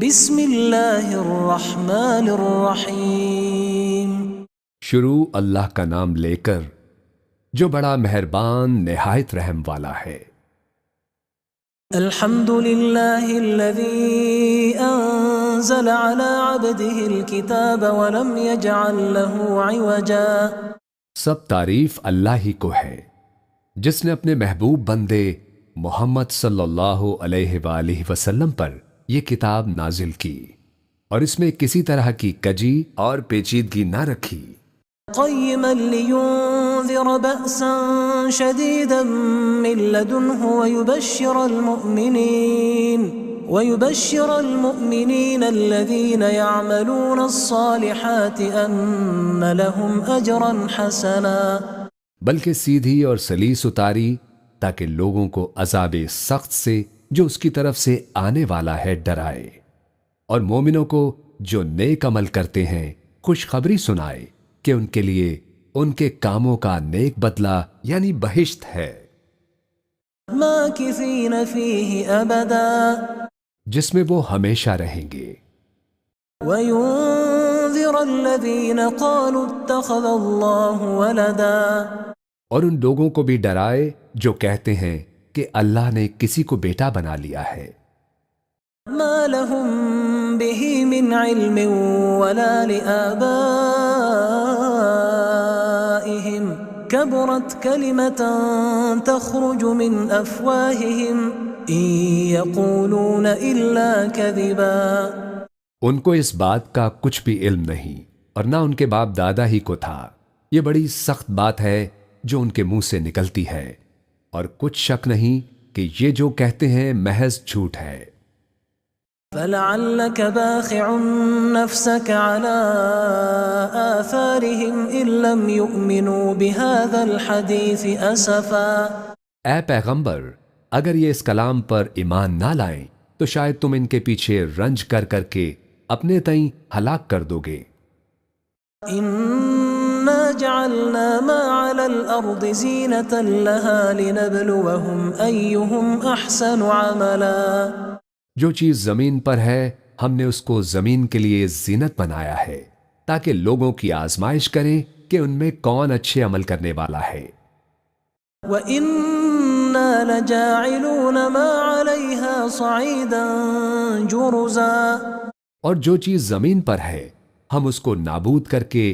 بسم اللہ الرحمن الرحیم۔ شروع اللہ کا نام لے کر جو بڑا مہربان نہایت رحم والا ہے۔ الحمد للہ الذی انزل علی عبده الكتاب ولم يجعل له عوجا۔ سب تعریف اللہ ہی کو ہے جس نے اپنے محبوب بندے محمد صلی اللہ علیہ وآلہ وسلم پر یہ کتاب نازل کی اور اس میں کسی طرح کی کجی اور پیچیدگی نہ رکھی۔ قیما لینذر بأسا شدیدا من لدنہ ويبشر المؤمنين الذين يعملون الصالحات ان لهم اجرا حسنا۔ بلکہ سیدھی اور سلیس اتاری تاکہ لوگوں کو عذاب سخت سے جو اس کی طرف سے آنے والا ہے ڈرائے، اور مومنوں کو جو نیک عمل کرتے ہیں خوشخبری سنائے کہ ان کے لیے ان کے کاموں کا نیک بدلہ یعنی بہشت ہے، ماکثین فیہ ابدا، جس میں وہ ہمیشہ رہیں گے۔ وینذر الذین قالوا اتخذ اللہ ولدا، اور ان لوگوں کو بھی ڈرائے جو کہتے ہیں کہ اللہ نے کسی کو بیٹا بنا لیا ہے۔ ما لهم به من علم ولا لآبائهم كبرت كلمة تخرج من أفواههم إن يقولون إلا كذبا۔ ان کو اس بات کا کچھ بھی علم نہیں اور نہ ان کے باپ دادا ہی کو تھا۔ یہ بڑی سخت بات ہے جو ان کے منہ سے نکلتی ہے، اور کچھ شک نہیں کہ یہ جو کہتے ہیں محض جھوٹ ہے۔ فَلَعَلَّكَ بَاخِعٌ نَفْسَكَ عَلَىٰ آثَارِهِمْ إِن لَّمْ يُؤْمِنُوا بِهَٰذَا الْحَدِيثِ أَسَفًا۔ اے پیغمبر، اگر یہ اس کلام پر ایمان نہ لائیں تو شاید تم ان کے پیچھے رنج کر کر کے اپنے تئیں ہلاک کر دو گے۔ إِنَّا جَعَلْنَا مَا عَلَى الْأَرْضِ زِينَةً لَهَا لِنَبْلُوَهُمْ أَيُّهُمْ أَحْسَنُ عَمَلًا۔ جو چیز زمین پر ہے ہم نے اس کو زمین کے لیے زینت بنایا ہے تاکہ لوگوں کی آزمائش کریں کہ ان میں کون اچھے عمل کرنے والا ہے۔ وَإِنَّا لَجَاعِلُونَ مَا عَلَيْهَا صَعِيدًا جُرُزًا۔ اور جو چیز زمین پر ہے ہم اس کو نابود کر کے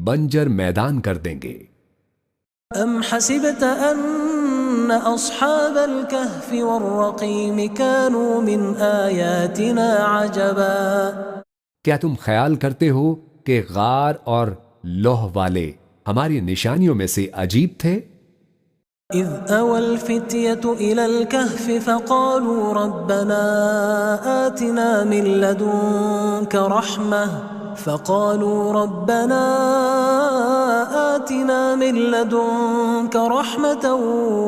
بنجر میدان کر دیں گے۔ ام حسبت ان اصحاب الكهف والرقیم كانوا من آیاتنا عجبا۔ کیا تم خیال کرتے ہو کہ غار اور لوح والے ہماری نشانیوں میں سے عجیب تھے؟ اذ اوى الفتية الى الكهف فقالوا ربنا آتنا من لدنك رحمة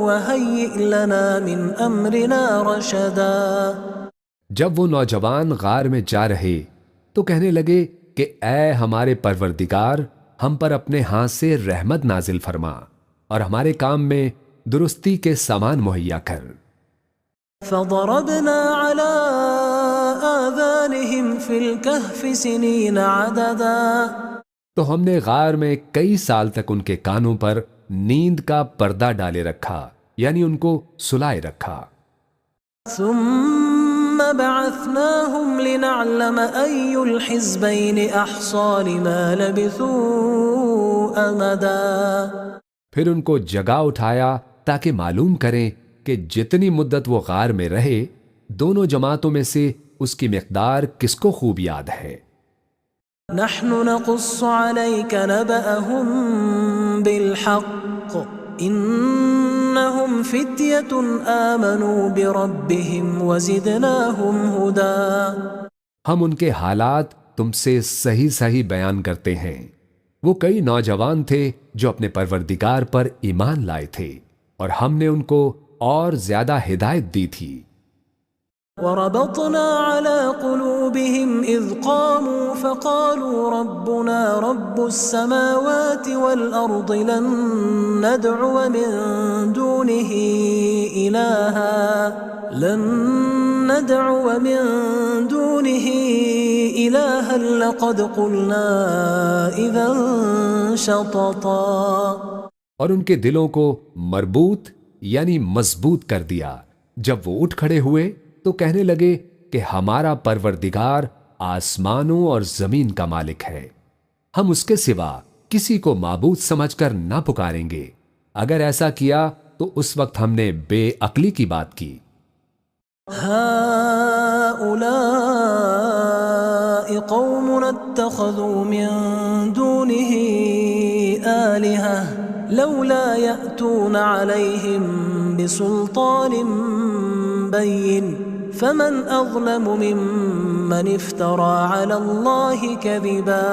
وهيئ لنا من امرنا رشدا۔ جب وہ نوجوان غار میں جا رہے تو کہنے لگے کہ اے ہمارے پروردگار، ہم پر اپنے ہاتھ سے رحمت نازل فرما اور ہمارے کام میں درستی کے سامان مہیا کر۔ فضربنا على آذانهم في الكهف سنين عددا۔ تو ہم نے غار میں کئی سال تک ان کے کانوں پر نیند کا پردہ ڈالے رکھا، یعنی ان کو سلائے رکھا۔ ثم بعثناهم لنعلم أي الحزبين أحصى لما لبثوا أمدا۔ پھر ان کو جگا اٹھایا تاکہ معلوم کریں کہ جتنی مدت وہ غار میں رہے دونوں جماعتوں میں سے اس کی مقدار کس کو خوب یاد ہے۔ نحن نقص عليك نبأهم بالحق انهم فتية آمنوا بربهم وزدناهم هدى۔ ہم ان کے حالات تم سے صحیح صحیح بیان کرتے ہیں۔ وہ کئی نوجوان تھے جو اپنے پروردگار پر ایمان لائے تھے اور ہم نے ان کو اور زیادہ ہدایت دی تھی۔ وربطنا على قلوبهم إذ قاموا فقالوا ربنا رب السماوات والأرض لن ندعو من دونه إلها إلها لقد قلنا إذا شططا، اور ان کے دلوں کو مربوط یعنی مضبوط کر دیا۔ جب وہ اٹھ کھڑے ہوئے تو کہنے لگے کہ ہمارا پروردگار آسمانوں اور زمین کا مالک ہے، ہم اس کے سوا کسی کو معبود سمجھ کر نہ پکاریں گے۔ اگر ایسا کیا تو اس وقت ہم نے بے عقلی کی بات کی۔ هؤلاء قوم اتخذوا من دونه آلهة لولا يأتون عليهم بسلطان بين فمن أظلم ممن افترى على الله كذبا۔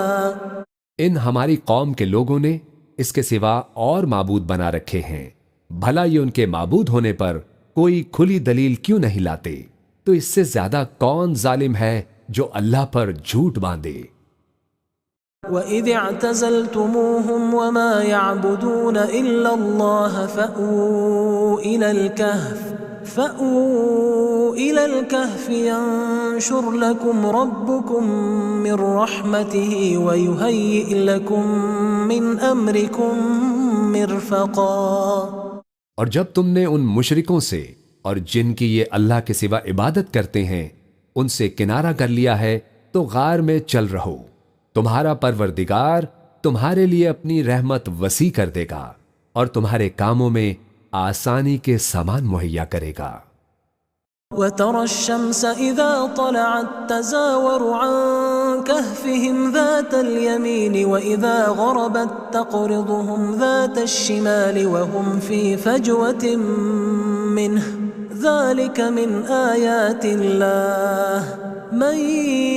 ان ہماری قوم کے لوگوں نے اس کے سوا اور معبود بنا رکھے ہیں، بھلا یہ ان کے معبود ہونے پر کوئی کھلی دلیل کیوں نہیں لاتے؟ تو اس سے زیادہ کون ظالم ہے جو اللہ پر جھوٹ باندھے۔ وَإِذِ اعْتَزَلْتُمُوهُمْ وَمَا يَعْبُدُونَ إِلَّا اللَّهَ فَأْوُوا إِلَى الْكَهْفِ يَنشُرْ لَكُمْ رَبُّكُمْ مِنْ رَحْمَتِهِ وَيُهَيِّئْ لَكُمْ مِنْ أَمْرِكُمْ مِرْفَقًا۔ اور جب تم نے ان مشرکوں سے اور جن کی یہ اللہ کے سوا عبادت کرتے ہیں ان سے کنارہ کر لیا ہے تو غار میں چل رہو، تمہارا پروردگار تمہارے لیے اپنی رحمت وسیع کر دے گا اور تمہارے کاموں میں آسانی کے سامان مہیا کرے گا۔ وَتَرَى الشَّمْسَ إِذَا طَلَعَتْ تَزَاوَرُ عَنْ كَهْفِهِمْ ذَاتَ الْيَمِينِ وَإِذَا غَرَبَتْ تَقْرِضُهُمْ ذَاتَ الشِّمَالِ وَهُمْ فِي فَجْوَةٍ مِّنْهُ ذَلِكَ مِنْ آيَاتِ اللَّهِ مَنْ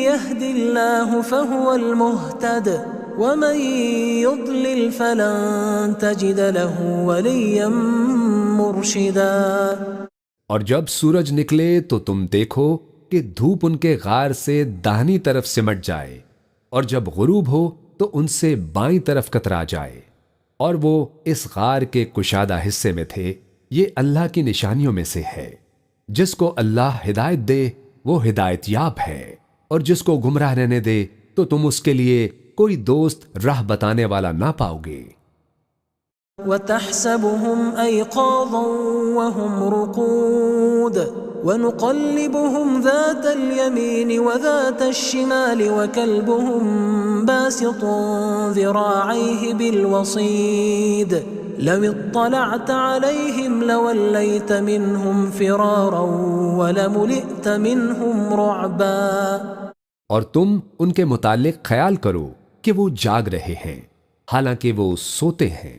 يَهْدِ اللَّهُ فَهُوَ الْمُهْتَدِ وَمَنْ يُضْلِلْ فَلَنْ تَجِدَ لَهُ وَلِيًّا مُرْشِدًا۔ اور جب سورج نکلے تو تم دیکھو کہ دھوپ ان کے غار سے داہنی طرف سمٹ جائے، اور جب غروب ہو تو ان سے بائیں طرف کترا جائے، اور وہ اس غار کے کشادہ حصے میں تھے۔ یہ اللہ کی نشانیوں میں سے ہے، جس کو اللہ ہدایت دے وہ ہدایت یاب ہے، اور جس کو گمراہ رہنے دے تو تم اس کے لیے کوئی دوست راہ بتانے والا نہ پاؤ گے۔ وَتَحْسَبُهُمْ أَيْقَاظًا وَهُمْ رُقُودٌ وَنُقَلِّبُهُمْ ذَاتَ الْيَمِينِ وَذَاتَ الشِّمَالِ وَكَلْبُهُمْ بَاسِطٌ ذِرَاعَيْهِ بِالْوَصِيدِ لَوِ اطَّلَعْتَ عَلَيْهِمْ لَوَلَّيْتَ مِنْهُمْ فِرَارًا وَلَمُلِئْتَ مِنْهُمْ رُعْبًا۔ اور تم ان کے متعلق خیال کرو کہ وہ جاگ رہے ہیں حالانکہ وہ سوتے ہیں،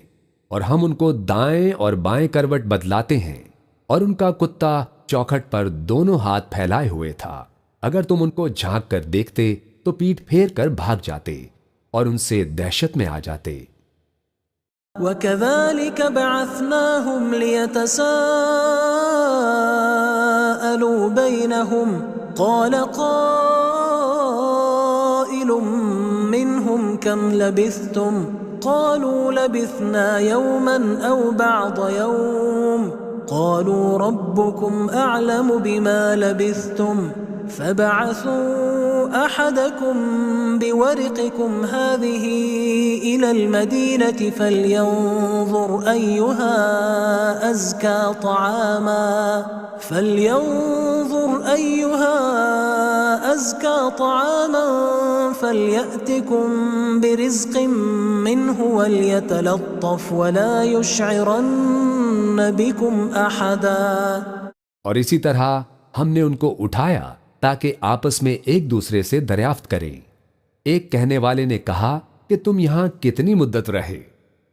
اور ہم ان کو دائیں اور بائیں کروٹ بدلاتے ہیں، اور ان کا کتا چوکھٹ پر دونوں ہاتھ پھیلائے ہوئے تھا۔ اگر تم ان کو جھانک کر دیکھتے تو پیٹھ پھیر کر بھاگ جاتے اور ان سے دہشت میں آ جاتے۔ وَكَذَلِكَ بَعَثْنَاهُمْ لِيَتَسَاءَلُوا بَيْنَهُمْ قَالَ قَائِلٌ مِّنْهُمْ كَمْ لَبِثْتُمْ قَالُوا لَبِثْنَا يَوْمًا أَوْ بَعْضَ يَوْمٍ قَالُوا رَبُّكُمْ أَعْلَمُ بِمَا لَبِثْتُمْ فَبَعَثُوا أَحَدَكُمْ بِوَرِقِكُمْ هَذِهِ إِلَى الْمَدِينَةِ فَلْيَنظُرْ أَيُّهَا أَزْكَى طَعَامًا فَلْيَأْتِكُمْ بِرِزْقٍ مِّنْهُ وَلْيَتَلَطَّفْ وَلَا يُشْعِرَنَّ بِكُمْ أَحَدًا۔ اور اسی طرح ہم نے ان کو اٹھایا تاکہ آپس میں ایک دوسرے سے دریافت کریں۔ ایک کہنے والے نے کہا کہ تم یہاں کتنی مدت رہے؟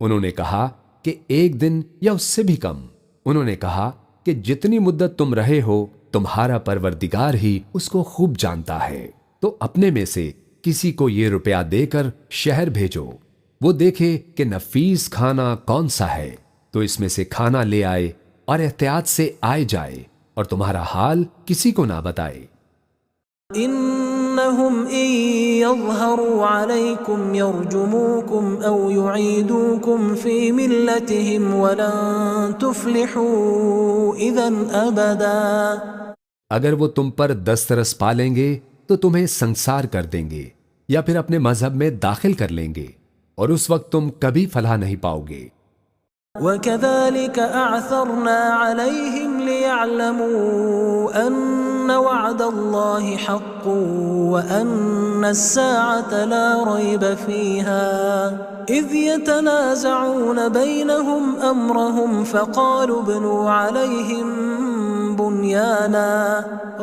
انہوں نے کہا کہ ایک دن یا اس سے بھی کم۔ انہوں نے کہا کہ جتنی مدت تم رہے ہو تمہارا پروردگار ہی اس کو خوب جانتا ہے، تو اپنے میں سے کسی کو یہ روپیہ دے کر شہر بھیجو، وہ دیکھے کہ نفیس کھانا کون سا ہے تو اس میں سے کھانا لے آئے اور احتیاط سے آئے جائے، اور تمہارا حال کسی کو نہ بتائے۔ إنهم إن يظهروا عليكم يرجموكم أو يعيدوكم في ملتهم ولن تفلحوا إذا أبدا۔ اگر وہ تم پر دسترس پالیں گے تو تمہیں سنسار کر دیں گے یا پھر اپنے مذہب میں داخل کر لیں گے، اور اس وقت تم کبھی فلاح نہیں پاؤ گے۔ وكذلك أعثرنا عليهم ليعلموا أن وعد الله حق وأن الساعة لا ريب فيها إذ يتنازعون بينهم أمرهم فقالوا ابنوا عليهم بنيانا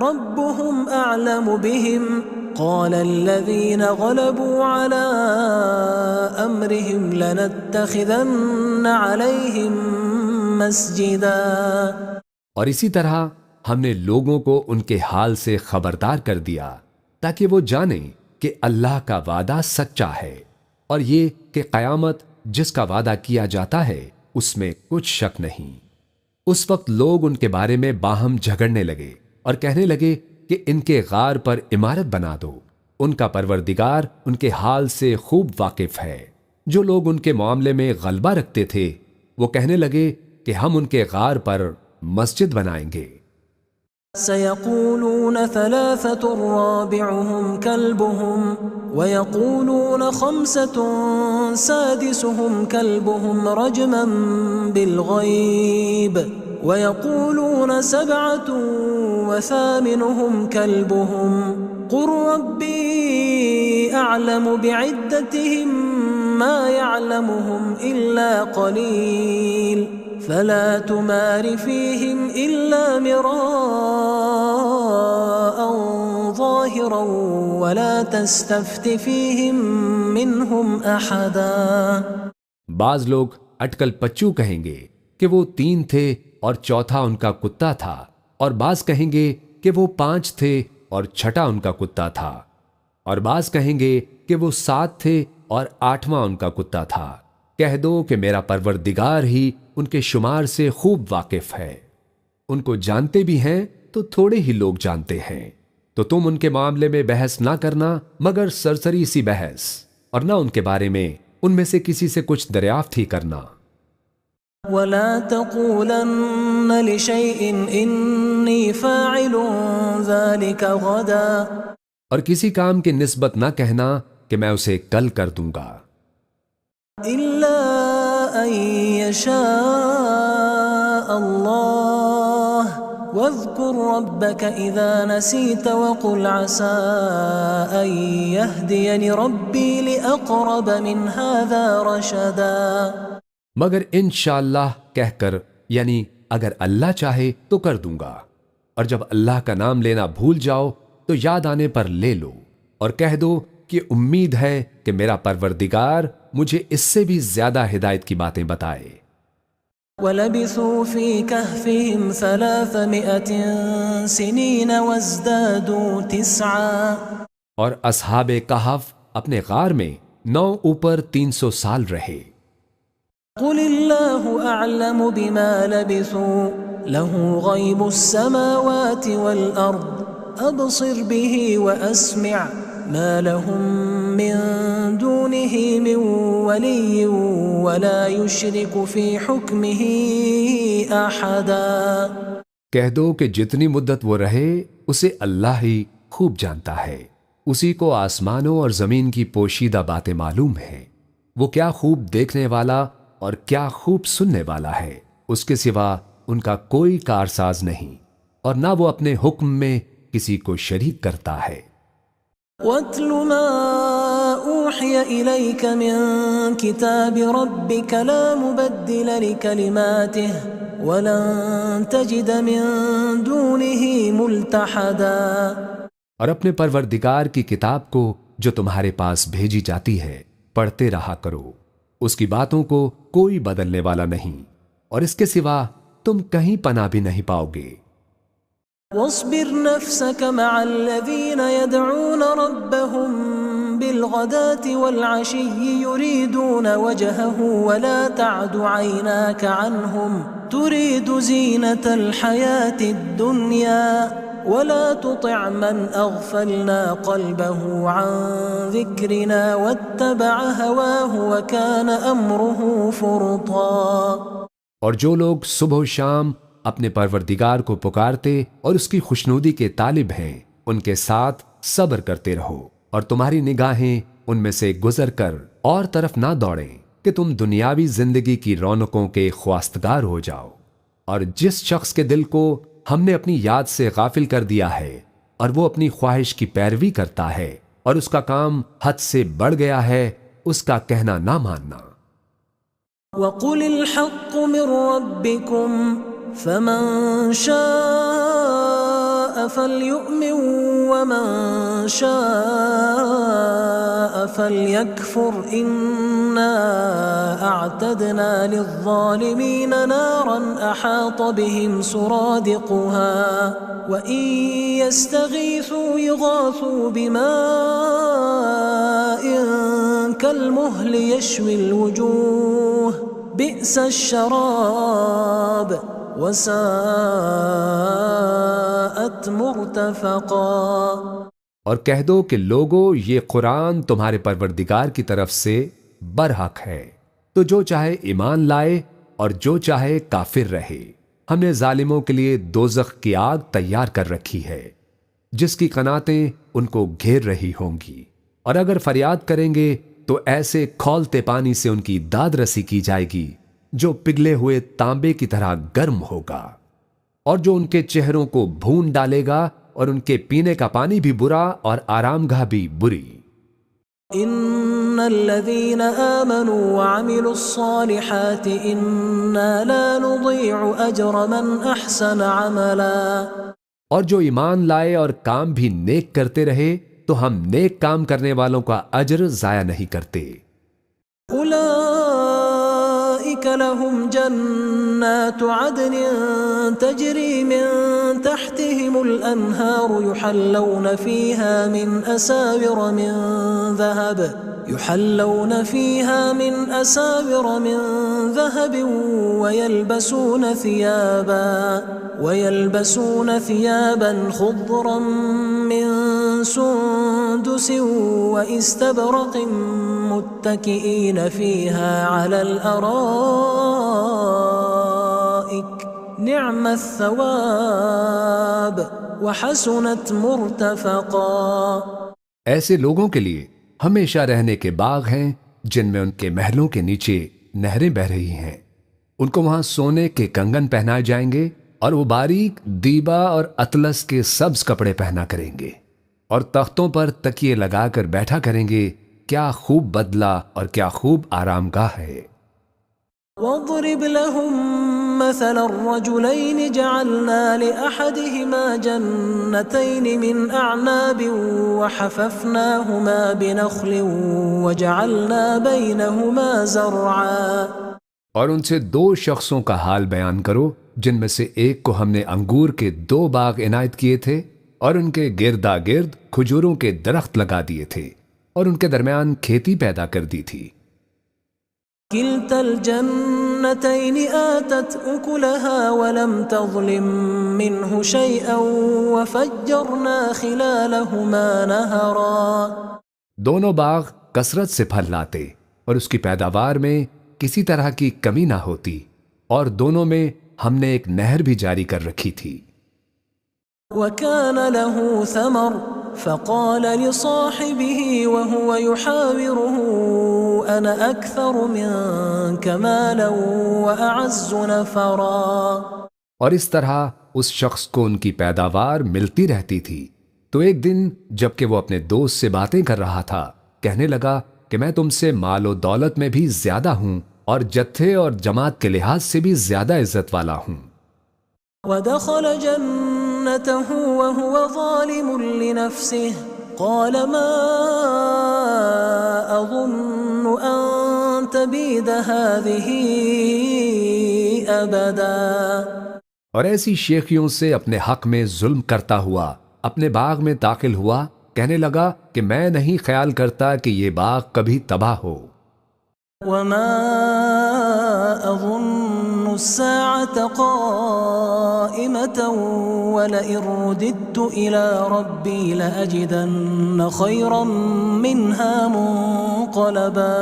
ربهم أعلم بهم قال الذين غلبوا على أمرهم لنتخذن عليهم مسجدا۔ اور اسی طرح ہم نے لوگوں کو ان کے حال سے خبردار کر دیا تاکہ وہ جانیں کہ اللہ کا وعدہ سچا ہے، اور یہ کہ قیامت جس کا وعدہ کیا جاتا ہے اس میں کچھ شک نہیں۔ اس وقت لوگ ان کے بارے میں باہم جھگڑنے لگے اور کہنے لگے کہ ان کے غار پر عمارت بنا دو، ان کا پروردگار ان کے حال سے خوب واقف ہے۔ جو لوگ ان کے معاملے میں غلبہ رکھتے تھے وہ کہنے لگے کہ ہم ان کے غار پر مسجد بنائیں گے۔ سيقولون ثلاثة رابعهم كلبهم ويقولون خمسة سادسهم كلبهم رجما بالغيب ويقولون سبعة وثامنهم كلبهم قل ربي أعلم بعدتهم ما يعلمهم إلا قليل فلا تمار فيهم إلا مراء ظاهرا ولا تستفت فيهم منهم أحدا۔ بعض لوگ اٹکل پچو کہیں گے کہ وہ 3 تھے اور چوتھا ان کا کتا تھا، اور بعض کہیں گے کہ وہ 5 تھے اور چھٹا ان کا کتا تھا، اور بعض کہیں گے کہ وہ 7 تھے اور 8واں ان کا کتا تھا۔ کہہ دو کہ میرا پروردگار ہی ان کے شمار سے خوب واقف ہے۔ ان کو جانتے بھی ہیں تو تھوڑے ہی لوگ جانتے ہیں، تو تم ان کے معاملے میں بحث نہ کرنا مگر سرسری سی بحث، اور نہ ان کے بارے میں ان میں سے کسی سے کچھ دریافت ہی کرنا۔ ولا تقولن لشيء إني فاعل ذلك غدا، اور کسی کام کی نسبت نہ کہنا کہ میں اسے کل کر دوں گا، إلا أن يشاء الله واذكر ربك إذا نسيت وقل عسى أن يهديني ربي لأقرب من هذا رشدا۔ مگر انشاءاللہ کہہ کر، یعنی اگر اللہ چاہے تو کر دوں گا، اور جب اللہ کا نام لینا بھول جاؤ تو یاد آنے پر لے لو، اور کہہ دو کہ امید ہے کہ میرا پروردگار مجھے اس سے بھی زیادہ ہدایت کی باتیں بتائے۔ وَلَبِثُوا فِي كَهْفِهِمْ 300 سِنِينَ وَازْدَادُوا 9۔ اور اصحاب کہف اپنے غار میں 9 اوپر 300 سال رہے۔ قُلِ اللَّهُ أَعْلَمُ بِمَا لَبِثُوا لَهُ غَيْبُ السَّمَاوَاتِ وَالْأَرْضِ أَبْصِرْ بِهِ وَأَسْمِعْ مَا لَهُم مِّن دُونِهِ مِن وَلِيٍّ وَلَا يُشْرِكُ فِي حُكْمِهِ أَحَدًا۔ کہہ دو کہ جتنی مدت وہ رہے اسے اللہ ہی خوب جانتا ہے، اسی کو آسمانوں اور زمین کی پوشیدہ باتیں معلوم ہیں، وہ کیا خوب دیکھنے والا اور کیا خوب سننے والا ہے، اس کے سوا ان کا کوئی کارساز نہیں، اور نہ وہ اپنے حکم میں کسی کو شریک کرتا ہے۔ وَاتْلُ مَا أُوحِيَ إِلَيْكَ مِن كِتَابِ رَبِّكَ لَا مُبَدِّلَ لِكَلِمَاتِهِ وَلَن تَجِدَ مِن دُونِهِ مُلْتَحَدًا۔ اور اپنے پروردگار کی کتاب کو جو تمہارے پاس بھیجی جاتی ہے پڑھتے رہا کرو، اس کی باتوں کو کوئی بدلنے والا نہیں، اور اس کے سوا تم کہیں پناہ بھی نہیں پاؤ گے۔ واصبر نفسك مع الذين يدعون ربهم بالغداة والعشي يريدون وجهه ولا تعد عيناك عنهم تريد زينة الحياة الدنيا ولا تطع من أغفلنا قلبه عن ذكرنا واتبع هواه وكان أمره فرطا۔ اور جو لوگ صبح و شام اپنے پروردگار کو پکارتے اور اس کی خوشنودی کے طالب ہیں، ان کے ساتھ صبر کرتے رہو اور تمہاری نگاہیں ان میں سے گزر کر اور طرف نہ دوڑیں کہ تم دنیاوی زندگی کی رونقوں کے خواستگار ہو جاؤ۔ اور جس شخص کے دل کو ہم نے اپنی یاد سے غافل کر دیا ہے اور وہ اپنی خواہش کی پیروی کرتا ہے اور اس کا کام حد سے بڑھ گیا ہے، اس کا کہنا نہ ماننا۔ وَقُلِ الْحَقُّ مِنْ رَبِّكُمْ فَمَنْ شَاءَ فَلْيُؤْمِنْ وَمَنْ شَاءَ فَلْيَكْفُرْ إِنَّا أَعْتَدْنَا لِلظَّالِمِينَ نَارًا أَحَاطَ بِهِمْ سُرَادِقُهَا وَإِنْ يَسْتَغِيثُوا يُغَاثُوا بِمَاءٍ كَالْمُهْلِ يَشْوِي الْوُجُوهَ بئس الشراب وساءت مرتفقا۔ اور کہہ دو کہ لوگو یہ قرآن تمہارے پروردگار کی طرف سے برحق ہے، تو جو چاہے ایمان لائے اور جو چاہے کافر رہے۔ ہم نے ظالموں کے لیے دوزخ کی آگ تیار کر رکھی ہے جس کی قناتیں ان کو گھیر رہی ہوں گی، اور اگر فریاد کریں گے تو ایسے کھولتے پانی سے ان کی داد رسی کی جائے گی جو پگھلے ہوئے تانبے کی طرح گرم ہوگا، اور جو ان کے چہروں کو بھون ڈالے گا، اور ان کے پینے کا پانی بھی برا اور آرام گاہ بھی بری۔ ان الذين آمنوا وعملوا الصالحات انا لا نضيع اجر من احسن عملا۔ اور جو ایمان لائے اور کام بھی نیک کرتے رہے تو ہم نیک کام کرنے والوں کا اجر ضائع نہیں کرتے۔ اولئک لهم جنات عدن تجری من تحتهم الانہار يحلون فيها من أساور من ذهب ويلبسون ثيابا خضرا من سندس واستبرق متكئين فيها على الأرائك نعم الثواب وحسنت مرتفقا۔ ایسے لوگوں کے لیے ہمیشہ رہنے کے باغ ہیں جن میں ان کے محلوں کے نیچے نہریں بہہ رہی ہیں، ان کو وہاں سونے کے کنگن پہنائے جائیں گے اور وہ باریک دیبا اور اطلس کے سبز کپڑے پہنا کریں گے، اور تختوں پر تکیے لگا کر بیٹھا کریں گے۔ کیا خوب بدلہ اور کیا خوب آرام گاہ ہے۔ واضرب لهم مثل الرجلين جعلنا لأحدهما جنتين من أعناب وحففناهما بنخل وجعلنا بينهما زرعا۔ اور ان سے دو شخصوں کا حال بیان کرو جن میں سے ایک کو ہم نے انگور کے 2 باغ عنایت کیے تھے اور ان کے گردا گرد کھجوروں کے درخت لگا دیے تھے اور ان کے درمیان کھیتی پیدا کر دی تھی۔ كلتا الجنتين آتت أكلها ولم تظلم منه شيئا وفجرنا خلالهما نهرا۔ دونوں باغ کثرت سے پھل لاتے اور اس کی پیداوار میں کسی طرح کی کمی نہ ہوتی، اور دونوں میں ہم نے ایک نہر بھی جاری کر رکھی تھی۔ وكان له ثمر فقال لصاحبه وهو يحاوره أنا أكثر منك مالا وأعز نفرا۔ اور اس طرح اس شخص کو ان کی پیداوار ملتی رہتی تھی، تو ایک دن جب کہ وہ اپنے دوست سے باتیں کر رہا تھا، کہنے لگا کہ میں تم سے مال و دولت میں بھی زیادہ ہوں اور جتھے اور جماعت کے لحاظ سے بھی زیادہ عزت والا ہوں۔ ودخل جنته وهو ظالم لنفسه قال ما أظن أن تبيد هذه أبدا۔ اور ایسی شیخیوں سے اپنے حق میں ظلم کرتا ہوا اپنے باغ میں داخل ہوا، کہنے لگا کہ میں نہیں خیال کرتا کہ یہ باغ کبھی تباہ ہو۔ وما أظن الساعة قائمة ولئن رددت إلى ربي لأجدن خيرا منها منقلبا۔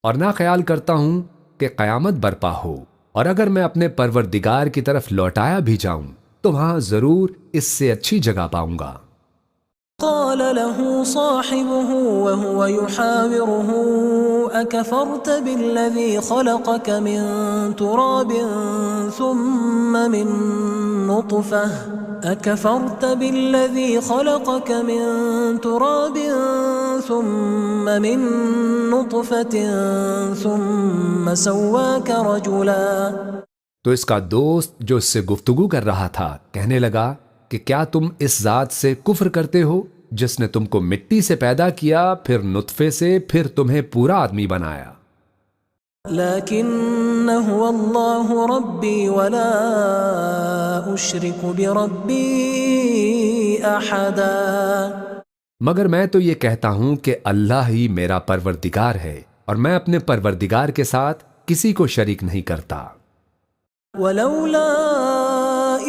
اور نہ خیال کرتا ہوں کہ قیامت برپا ہو، اور اگر میں اپنے پروردگار کی طرف لوٹایا بھی جاؤں تو وہاں ضرور اس سے اچھی جگہ پاؤں گا۔ قال قال له صاحبه وهو يحاوره أكفرت بالذي خلقك من تراب ثم من نطفة أكفرت بالذي خلقك من تراب ثم من نطفة ثم سواك رجلا. تو اس کا دوست جو اس سے گفتگو کر رہا تھا کہنے لگا کہ کیا تم اس ذات سے کفر کرتے ہو جس نے تم کو مٹی سے پیدا کیا، پھر نطفے سے، پھر تمہیں پورا آدمی بنایا. لكن هو الله ربي ولا أشرك بربي أحدا. مگر میں تو یہ کہتا ہوں کہ اللہ ہی میرا پروردگار ہے اور میں اپنے پروردگار کے ساتھ کسی کو شریک نہیں کرتا. ولولا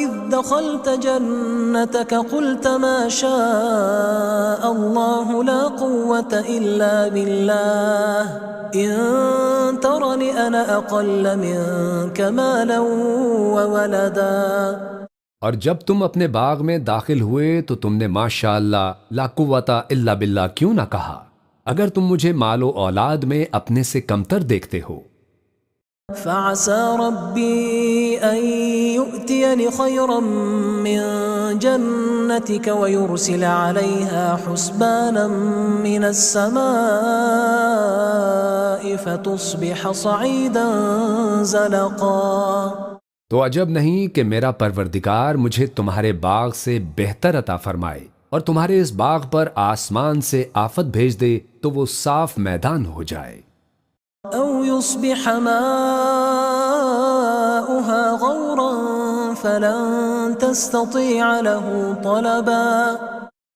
إذ دخلت جنتك قلت ما شاء الله لا قوة إلا بالله إن ترني أنا أقل منك مالا وولدا. اور جب تم اپنے باغ میں داخل ہوئے تو تم نے ماشاء اللہ لا قوت الا باللہ کیوں نہ کہا، اگر تم مجھے مال و اولاد میں اپنے سے کمتر دیکھتے ہو. فعسى ربي أن يؤتيني خيرا من جنتك ويرسل عليها حسبانا من السماء فتصبح صعيدا زلقا. تو عجب نہیں کہ میرا پروردگار مجھے تمہارے باغ سے بہتر عطا فرمائے اور تمہارے اس باغ پر آسمان سے آفت بھیج دے تو وہ صاف میدان ہو جائے. أو يصبح ماؤها غورا فلن تستطيع له طلبا.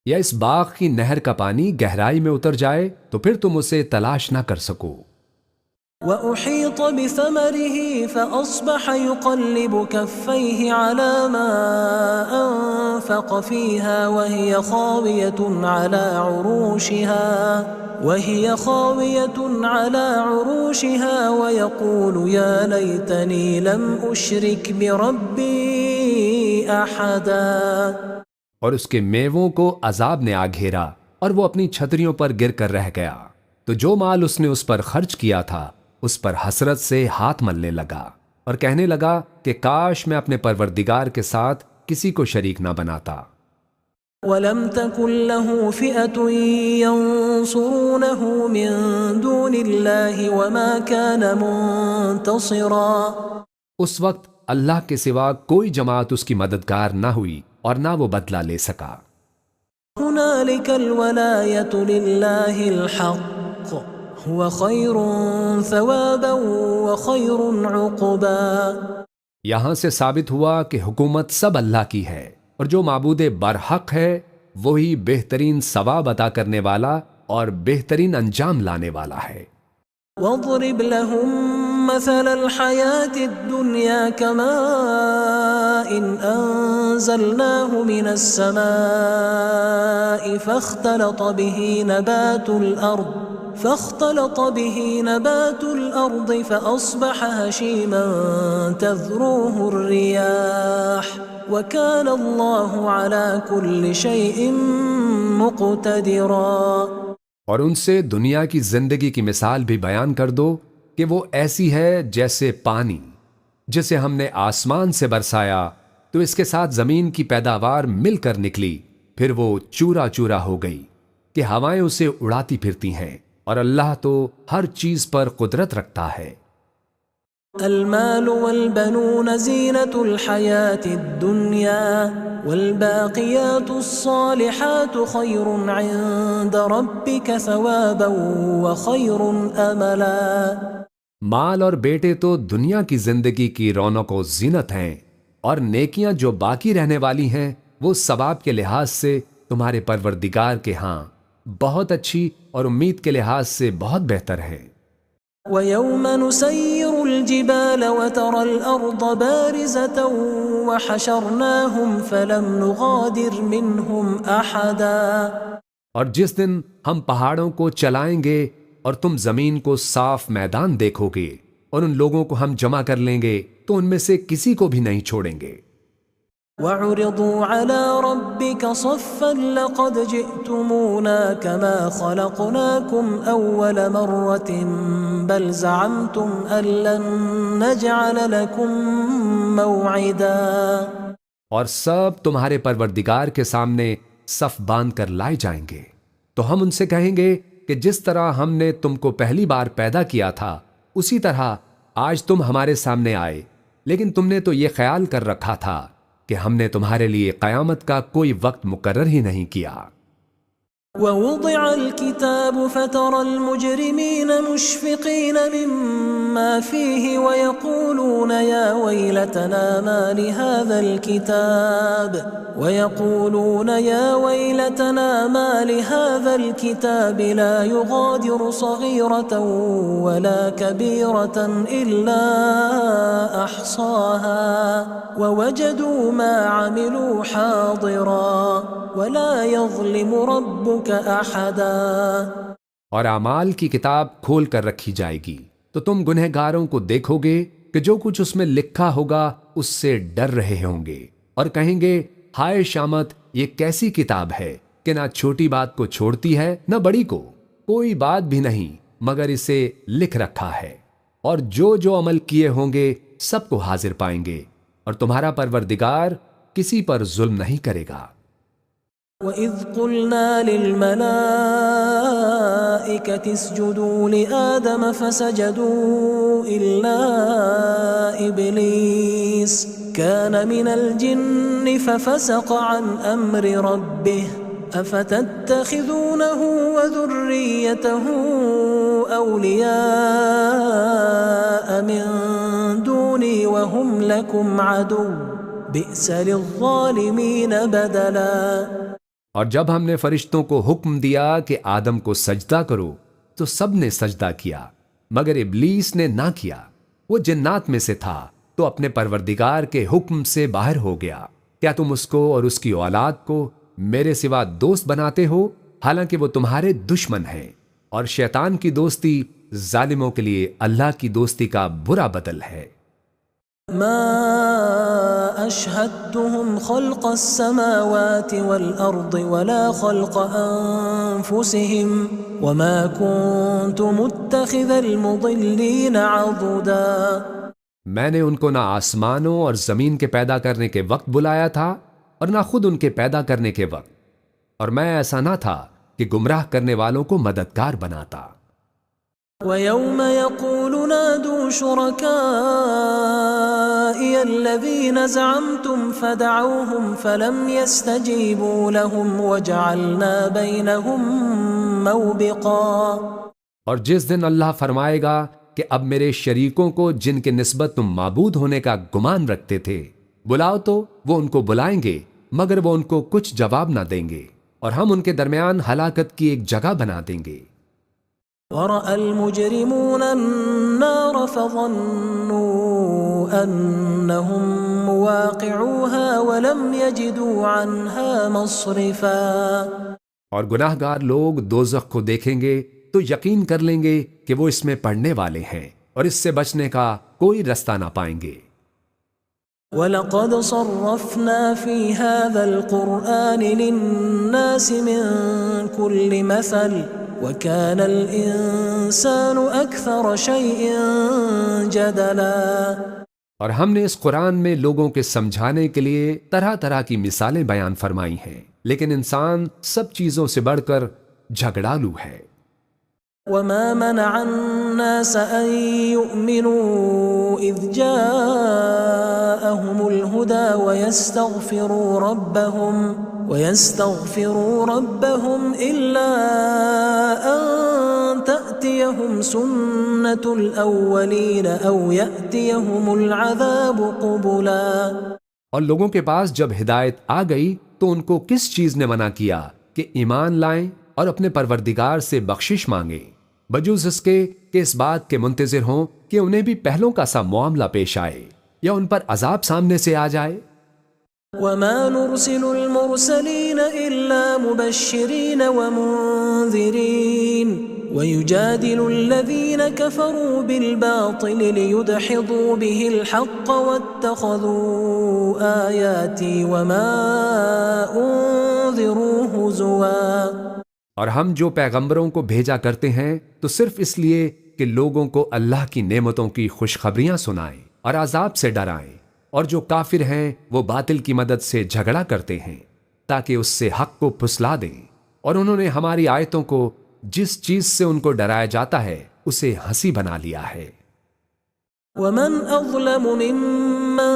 یا اس باغ کی نہر کا پانی گہرائی میں اتر جائے تو پھر تم اسے تلاش نہ کر سکو. وأحيط بثمره فأصبح يقلب كفيه على ما أنفق فيها وهي خاوية على عروشها ويقول يا ليتني لم أشرك بربي أحدا. اور اس کے میووں کو عذاب نے آ گھیرا اور وہ اپنی چھتریوں پر گر کر رہ گیا. تو جو مال اس نے اس پر خرچ کیا تھا اس پر حسرت سے ہاتھ ملنے لگا اور کہنے لگا کہ کاش میں اپنے پروردگار کے ساتھ کسی کو شریک نہ بناتا. وَلَمْ تَكُنْ لَهُ فِئَةٌ يَنْصُرُونَهُ مِنْ دُونِ اللَّهِ وَمَا كَانَ مُنْتَصِرًا. اس وقت اللہ کے سوا کوئی جماعت اس کی مددگار نہ ہوئی اور نہ وہ بدلہ لے سکا. هُنَالِكَ الْوَلَایَةُ لِلَّهِ الْحَقِّ هُوَ خَيْرٌ ثَوَابًا وَخَيْرٌ عُقْبًا. یہاں سے ثابت ہوا کہ حکومت سب اللہ کی ہے اور جو معبود برحق ہے وہی بہترین ثواب عطا کرنے والا اور بہترین انجام لانے والا ہے. وَاضْرِبْ لَهُمْ مَثَلَ الْحَيَاةِ الدُّنْيَا كَمَاءٍ أَنزَلْنَاهُ مِنَ السَّمَاءِ فاختلط به نبات الأرض فأصبح هشيما تذروه الرياح وكان الله على كل شيء مقتدرا. اور ان سے دنیا کی زندگی کی مثال بھی بیان کر دو کہ وہ ایسی ہے جیسے پانی جسے ہم نے آسمان سے برسایا تو اس کے ساتھ زمین کی پیداوار مل کر نکلی، پھر وہ چورا چورا ہو گئی کہ ہوائیں اسے اڑاتی پھرتی ہیں، اور اللہ تو ہر چیز پر قدرت رکھتا ہے. المال والبنون زینة الحیاة الدنیا والباقیات الصالحات خیر عند ربک ثوابا وخیر املا. مال اور بیٹے تو دنیا کی زندگی کی رونق و زینت ہیں، اور نیکیاں جو باقی رہنے والی ہیں وہ ثواب کے لحاظ سے تمہارے پروردگار کے ہاں بہت اچھی اور امید کے لحاظ سے بہت بہتر ہے. وَيَوْمَ نُسَيِّرُ الْجِبَالَ وَتَرَى الْأَرْضَ بَارِزَةً وَحَشَرْنَاهُمْ فَلَمْ نُغَادِرْ مِنْهُمْ أَحَدًا. اور جس دن ہم پہاڑوں کو چلائیں گے اور تم زمین کو صاف میدان دیکھو گے اور ان لوگوں کو ہم جمع کر لیں گے تو ان میں سے کسی کو بھی نہیں چھوڑیں گے. وعرضوا على ربك صفا لقد جئتمونا كما خلقناكم أول مرة بل زعمتم أن لن نجعل لكم موعدا. اور سب تمہارے پروردگار کے سامنے صف باندھ کر لائے جائیں گے تو ہم ان سے کہیں گے کہ جس طرح ہم نے تم کو پہلی بار پیدا کیا تھا اسی طرح آج تم ہمارے سامنے آئے، لیکن تم نے تو یہ خیال کر رکھا تھا کہ ہم نے تمہارے لیے قیامت کا کوئی وقت مقرر ہی نہیں کیا. ووضع الكتاب فترى المجرمين مشفقين مما فيه ويقولون يا ويلتنا ما لهذا الكتاب لا يغادر صغيرة ولا كبيرة إلا أحصاها ووجدوا ما عملوا حاضرا ولا يظلم ربك أحدا. اور اعمال کی کتاب کھول کر رکھی جائے گی تو تم گنہگاروں کو دیکھو گے کہ جو کچھ اس میں لکھا ہوگا اس سے ڈر رہے ہوں گے اور کہیں گے ہائے شامت، یہ کیسی کتاب ہے کہ نہ چھوٹی بات کو چھوڑتی ہے نہ بڑی کو، کوئی بات بھی نہیں مگر اسے لکھ رکھا ہے، اور جو عمل کیے ہوں گے سب کو حاضر پائیں گے، اور تمہارا پروردگار کسی پر ظلم نہیں کرے گا. وَإِذْ قُلْنَا لِلْمَلَائِكَةِ اسْجُدُوا لِآدَمَ فَسَجَدُوا إِلَّا إِبْلِيسَ كَانَ مِنَ الْجِنِّ فَفَسَقَ عَنْ أَمْرِ رَبِّهِ أَفَتَتَّخِذُونَهُ وَذُرِّيَّتَهُ أَوْلِيَاءَ مِن دُونِي وَهُمْ لَكُمْ عَدُوٌّ بِئْسَ لِلظَّالِمِينَ بَدَلًا. اور جب ہم نے فرشتوں کو حکم دیا کہ آدم کو سجدہ کرو تو سب نے سجدہ کیا مگر ابلیس نے نہ کیا، وہ جنات میں سے تھا تو اپنے پروردگار کے حکم سے باہر ہو گیا. کیا تم اس کو اور اس کی اولاد کو میرے سوا دوست بناتے ہو حالانکہ وہ تمہارے دشمن ہیں، اور شیطان کی دوستی ظالموں کے لیے اللہ کی دوستی کا برا بدل ہے. ما أشهدتهم خلق السماوات والأرض ولا خلق أنفسهم وما كنت متخذ المضلين عضدا. میں نے ان کو نہ آسمانوں اور زمین کے پیدا کرنے کے وقت بلایا تھا اور نہ خود ان کے پیدا کرنے کے وقت، اور میں ایسا نہ تھا کہ گمراہ کرنے والوں کو مددگار بناتا. وَيَوْمَ يَقُولُ نَادُوا شُرَكَائِيَ الَّذِينَ زَعَمْتُمْ فَدَعَوْهُمْ فَلَمْ يَسْتَجِيبُوا لَهُمْ وَجَعَلْنَا بَيْنَهُمْ مَوْبِقًا. اور جس دن اللہ فرمائے گا کہ اب میرے شریکوں کو جن کے نسبت تم معبود ہونے کا گمان رکھتے تھے بلاؤ، تو وہ ان کو بلائیں گے مگر وہ ان کو کچھ جواب نہ دیں گے، اور ہم ان کے درمیان ہلاکت کی ایک جگہ بنا دیں گے. وَرَأَى الْمُجْرِمُونَ النَّارَ فَظَنُّوا أَنَّهُمْ مُوَاقِعُوهَا وَلَمْ يَجِدُوا عَنْهَا مَصْرِفًا. اور گناہ گار لوگ دوزخ کو دیکھیں گے تو یقین کر لیں گے کہ وہ اس میں پڑنے والے ہیں، اور اس سے بچنے کا کوئی رستہ نہ پائیں گے. وَلَقَدْ صَرَّفْنَا فِي هَذَا الْقُرْآنِ لِلنَّاسِ مِنْ كُلِّ مَثَلٍ وَكَانَ الْإِنسَانُ أَكْثَرَ شَيْءٍ جَدَلًا. اور ہم نے اس قرآن میں لوگوں کے سمجھانے کے لیے طرح طرح کی مثالیں بیان فرمائی ہیں، لیکن انسان سب چیزوں سے بڑھ کر جھگڑالو ہے. وَمَا مَنَعَ النَّاسَ أَن يُؤْمِنُوا إِذْ جَاءَهُمُ الْهُدَى وَيَسْتَغْفِرُوا رَبَّهُمْ إِلَّا أَن تَأْتِيَهُمْ سُنَّةُ الْأَوَّلِينَ أَوْ يَأْتِيَهُمُ الْعَذَابُ قُبُلًا. اور لوگوں کے پاس جب ہدایت آ گئی تو ان کو کس چیز نے منع کیا کہ ایمان لائیں اور اپنے پروردگار سے بخشش مانگیں، بجوز اس کے کہ اس بات کے منتظر ہوں کہ انہیں بھی پہلوں کا سا معاملہ پیش آئے یا ان پر عذاب سامنے سے آ جائے. وَمَا نُرْسِلُ الْمُرْسَلِينَ إِلَّا مُبَشِّرِينَ وَمُنذِرِينَ ويجادل الذين كفروا بالباطل ليدحضوا به الحق واتخذوا آياتي وما أنذروا هزوا۔ اور ہم جو پیغمبروں کو بھیجا کرتے ہیں تو صرف اس لیے کہ لوگوں کو اللہ کی نعمتوں کی خوشخبریاں سنائیں اور عذاب سے ڈرائیں، اور جو کافر ہیں وہ باطل کی مدد سے جھگڑا کرتے ہیں تاکہ اس سے حق کو پھسلا دیں، اور انہوں نے ہماری آیتوں کو جس چیز سے ان کو ڈرایا جاتا ہے اسے ہنسی بنا لیا ہے۔ ومن أظلم ممن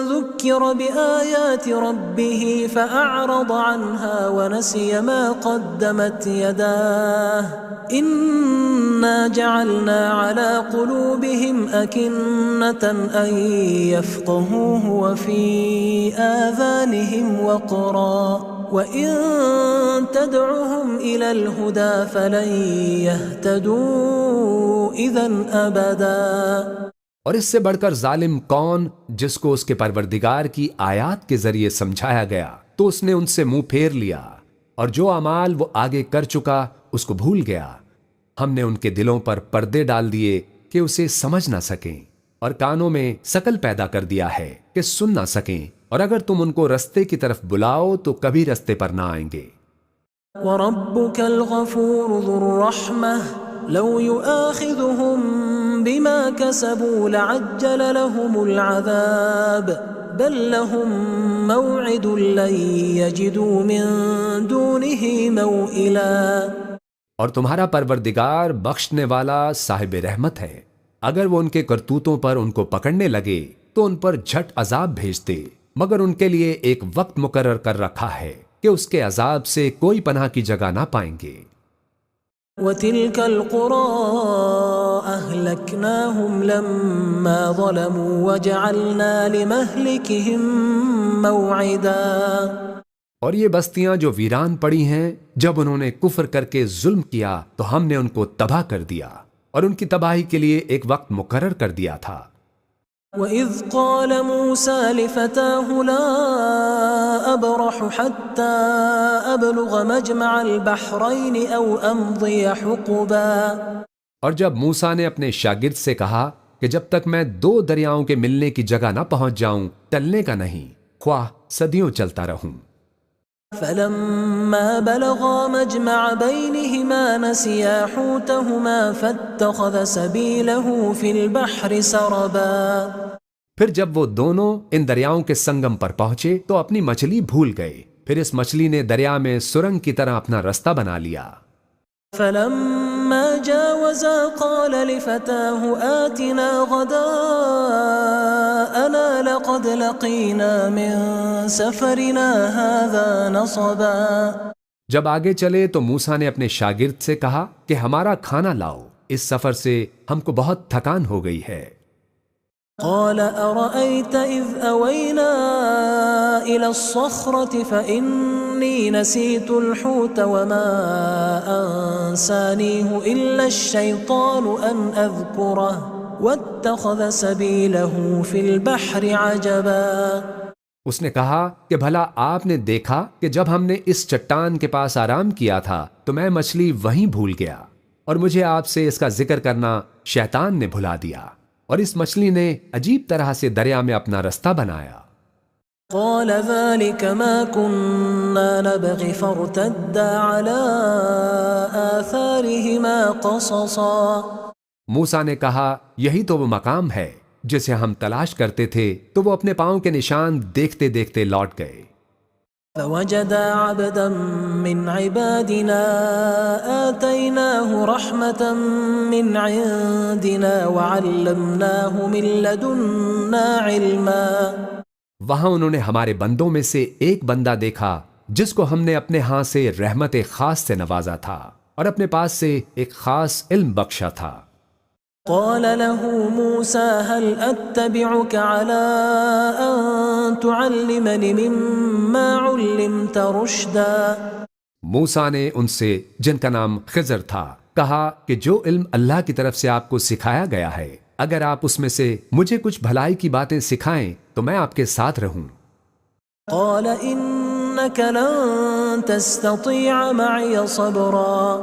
ذكر بآيات ربه فأعرض عنها ونسي ما قدمت يداه إنا جعلنا على قلوبهم أكنة أن يفقهوه وفي آذانهم وقرا وَإِن تَدْعُهُمْ إِلَى الْهُدَى فَلَن يَهْتَدُوا إِذًا أَبَدًا۔ اور اس سے بڑھ کر ظالم کون جس کو اس کے پروردگار کی آیات کے ذریعے سمجھایا گیا تو اس نے ان سے منہ پھیر لیا، اور جو اعمال وہ آگے کر چکا اس کو بھول گیا۔ ہم نے ان کے دلوں پر پردے ڈال دیے کہ اسے سمجھ نہ سکیں، اور کانوں میں سکل پیدا کر دیا ہے کہ سن نہ سکیں، اور اگر تم ان کو رستے کی طرف بلاؤ تو کبھی رستے پر نہ آئیں گے۔ وَرَبُّكَ الْغَفُورُ ذُو الرَّحْمَةِ لَوْ يُؤَاخِذُهُم بِمَا كَسَبُوا لَعَجَّلَ لَهُمُ الْعَذَابَ بَل لَّهُم مَّوْعِدٌ لَّن يَجِدُوا مِن دُونِهِ مَوْئِلًا۔ اور تمہارا پروردگار بخشنے والا صاحب رحمت ہے، اگر وہ ان کے کرتوتوں پر ان کو پکڑنے لگے تو ان پر جھٹ عذاب بھیج دے، مگر ان کے لیے ایک وقت مقرر کر رکھا ہے کہ اس کے عذاب سے کوئی پناہ کی جگہ نہ پائیں گے۔ وَتِلْكَ الْقُرَىٰ أَهْلَكْنَاهُمْ لَمَّا ظَلَمُوا وَجَعَلْنَا لِمَهْلِكِهِم مَّوْعِدًا۔ اور یہ بستیاں جو ویران پڑی ہیں، جب انہوں نے کفر کر کے ظلم کیا تو ہم نے ان کو تباہ کر دیا، اور ان کی تباہی کے لیے ایک وقت مقرر کر دیا تھا۔ وَإِذْ قَالَ مُوسَىٰ لِفَتَاهُ لَا أَبْرَحُ حَتَّىٰ أَبْلُغَ مَجْمَعَ الْبَحْرَيْنِ أَوْ أَمْضِيَ حُقُبًا۔ اور جب موسیٰ نے اپنے شاگرد سے کہا کہ جب تک میں 2 دریاؤں کے ملنے کی جگہ نہ پہنچ جاؤں ٹلنے کا نہیں، خواہ صدیوں چلتا رہوں۔ فَلَمَّا بَلَغَا مَجْمَعَ بَيْنِهِمَا نَسِيَا حُوتَهُمَا فَاتَّخَذَ سَبِيلَهُ فِي الْبَحْرِ سَرَبًا۔ پھر جب وہ دونوں ان دریاؤں کے سنگم پر پہنچے تو اپنی مچھلی بھول گئے، پھر اس مچھلی نے دریا میں سرنگ کی طرح اپنا رستہ بنا لیا۔ فَلَمَّا جَاوَزَا قَالَ لِفَتَاهُ آتِنَا غَدَاءَنَا لَقَدْ لَقِينَا مِن سَفَرِنَا هَٰذَا نَصَبًا۔ جب آگے چلے تو موسیٰ نے اپنے شاگرد سے کہا کہ ہمارا کھانا لاؤ، اس سفر سے ہم کو بہت تھکان ہو گئی ہے۔ قال أرأيت إذ أوينا إلى الصخرة فإني نسيت الحوت وما أنسانيه إلا الشيطان أن أذكره واتخذ سبيله في البحر عجبا۔ اس نے کہا کہ بھلا آپ نے دیکھا کہ جب ہم نے اس چٹان کے پاس آرام کیا تھا تو میں مچھلی وہیں بھول گیا، اور مجھے آپ سے اس کا ذکر کرنا شیطان نے بھلا دیا، اور اس مچھلی نے عجیب طرح سے دریا میں اپنا رستہ بنایا۔ قال ذلك ما كنا نبغي فارتدا على آثارهما قصصا۔ موسیٰ نے کہا یہی تو وہ مقام ہے جسے ہم تلاش کرتے تھے، تو وہ اپنے پاؤں کے نشان دیکھتے دیکھتے لوٹ گئے۔ فوجدا عبدا من عبادنا آتيناه رحمة من عندنا وعلمناه من لدنا علما۔ وہاں انہوں نے ہمارے بندوں میں سے ایک بندہ دیکھا جس کو ہم نے اپنے ہاں سے رحمت خاص سے نوازا تھا اور اپنے پاس سے ایک خاص علم بخشا تھا۔ قال له موسى هل أتبعك على أن تعلمني مما علمت رشدا۔ موسیٰ نے ان سے، جن کا نام خضر تھا، کہا کہ جو علم اللہ کی طرف سے آپ کو سکھایا گیا ہے، اگر آپ اس میں سے مجھے کچھ بھلائی کی باتیں سکھائیں تو میں آپ کے ساتھ رہوں۔ قال إنك لن تستطيع معي صبرا۔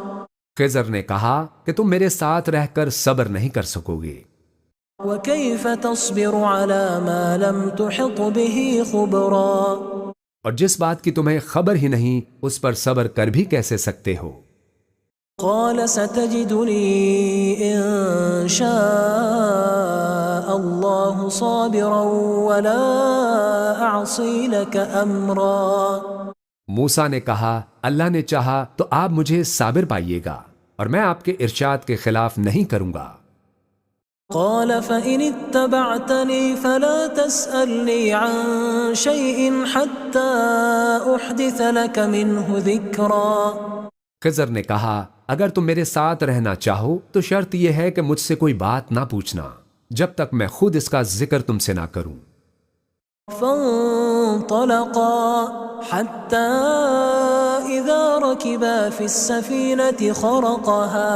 خضر نے کہا کہ تم میرے ساتھ رہ کر صبر نہیں کر سکو گے، وكيف تصبر على ما لم تحط به خبرا اور جس بات کی تمہیں خبر ہی نہیں اس پر صبر کر بھی کیسے سکتے ہو؟ قال ستجدني إن شاء الله صابرا ولا أعصي لك أمرا موسیٰ نے کہا اللہ نے چاہا تو آپ مجھے صابر پائیے گا اور میں آپ کے ارشاد کے خلاف نہیں کروں گا۔ قال فإن اتبعتني فلا تسألني عن شيء حتى أحدث لك منه ذكرا خضر نے کہا اگر تم میرے ساتھ رہنا چاہو تو شرط یہ ہے کہ مجھ سے کوئی بات نہ پوچھنا جب تک میں خود اس کا ذکر تم سے نہ کروں۔ فانطلقا حتى إذا ركبا في السفينة خرقها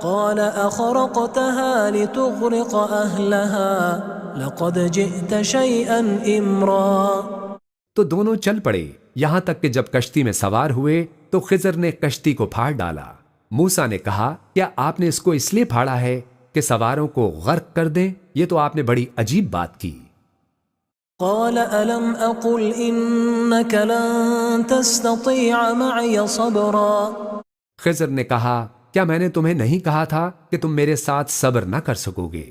قال أخرقتها لتغرق أهلها لقد جئت شيئا إمرا تو دونوں چل پڑے یہاں تک کہ جب کشتی میں سوار ہوئے تو خضر نے کشتی کو پھاڑ ڈالا۔ موسیٰ نے کہا کیا آپ نے اس کو اس لیے پھاڑا ہے کہ سواروں کو غرق کر دیں؟ یہ تو آپ نے بڑی عجیب بات کی۔ قال ألم أقل إنك لن تستطيع معي صبرا خضر نے کہا کیا میں نے تمہیں نہیں کہا تھا کہ تم میرے ساتھ صبر نہ کر سکو گے؟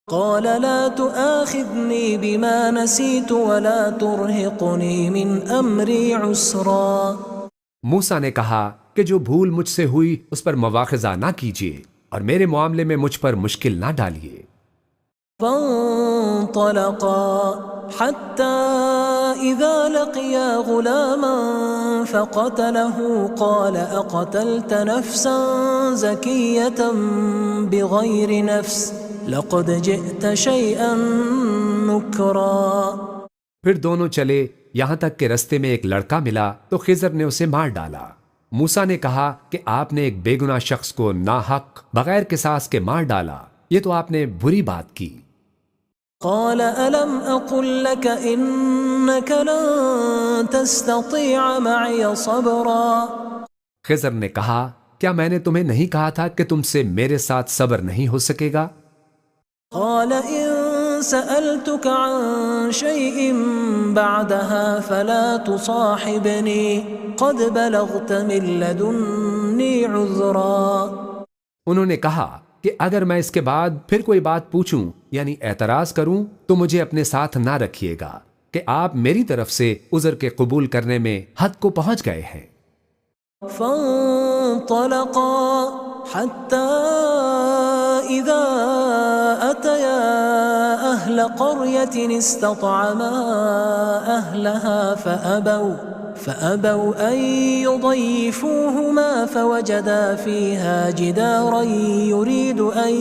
قال لا تؤاخذني بما نسيت ولا ترهقني من أمري عسرا موسیٰ نے کہا کہ جو بھول مجھ سے ہوئی اس پر مواخذہ نہ کیجیے اور میرے معاملے میں مجھ پر مشکل نہ ڈالیے۔ فانطلقا حتى إذا لقيا غلاما فقتله قال أقتلت نفسا زكية بغير نفس لقد جئت شيئا نكرا پھر دونوں چلے یہاں تک کہ رستے میں ایک لڑکا ملا تو خضر نے اسے مار ڈالا۔ موسیٰ نے کہا کہ آپ نے ایک بے گناہ شخص کو ناحق بغیر قصاص کے مار ڈالا، یہ تو آپ نے بری بات کی۔ قال ألم أقل لك إنك لن تستطيع معي صبرا خضر نے کہا کیا میں نے تمہیں نہیں کہا تھا کہ تم سے میرے ساتھ صبر نہیں ہو سکے گا؟ قال إن سألتك عن شيء بعدها فلا تصاحبني قد بلغت من لدني عذرا انہوں نے کہا کہ اگر میں اس کے بعد پھر کوئی بات پوچھوں یعنی اعتراض کروں تو مجھے اپنے ساتھ نہ رکھیے گا کہ آپ میری طرف سے عذر کے قبول کرنے میں حد کو پہنچ گئے ہیں۔ فانطلقا حتى إذا أتيا أهل قرية استطعما أهلها فأبوا أن يضيفوهما فوجدا فيها جدارا يريد أن